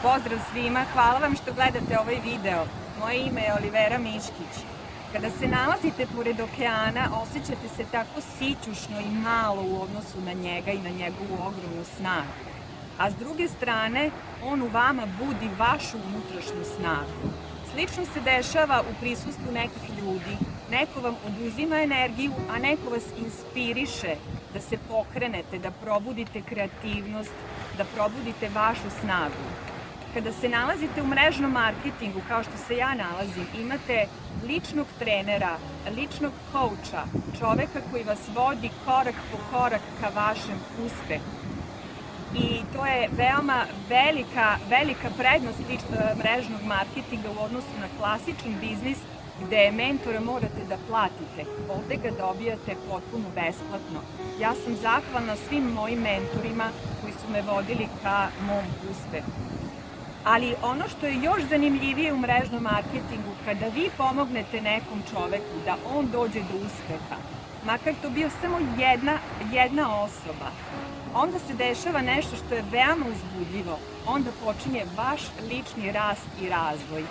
Pozdrav svima, hvala vam što gledate ovaj video. Moje ime je Olivera Miškić. Kada se nalazite pored okeana, osjećate se tako sićušno i malo u odnosu na njega i na njegovu ogromnu snagu. A s druge strane, on u vama budi vašu unutrašnju snagu. Slično se dešava u prisustvu nekih ljudi. Neko vam oduzima energiju, a neko vas inspiriše da se pokrenete, da probudite kreativnost, da probudite vašu snagu. Kada se nalazite u mrežnom marketingu, kao što se ja nalazim, imate ličnog trenera, ličnog kouča, čoveka koji vas vodi korak po korak ka vašem uspehu. I to je veoma velika prednost mrežnog marketinga u odnosu na klasičan biznis, gde mentora morate da platite. Ovde ga dobijate potpuno besplatno. Ja sam zahvalna svim mojim mentorima koji su me vodili ka mom uspehu. Ali ono što je još zanimljivije u mrežnom marketingu, kada vi pomognete nekom čoveku da on dođe do uspeha, makar to bio samo jedna osoba, onda se dešava nešto što je veoma uzbudljivo. Onda počinje vaš lični rast i razvoj.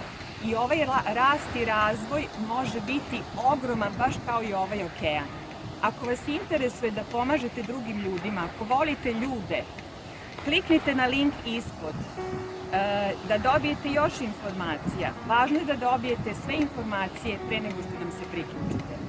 I ovaj rast i razvoj može biti ogroman, baš kao i ovaj okean. Ako vas interesuje da pomažete drugim ljudima, ako volite ljude, kliknite na link ispod da dobijete još informacija. Važno je da dobijete sve informacije pre nego što nam se priključite.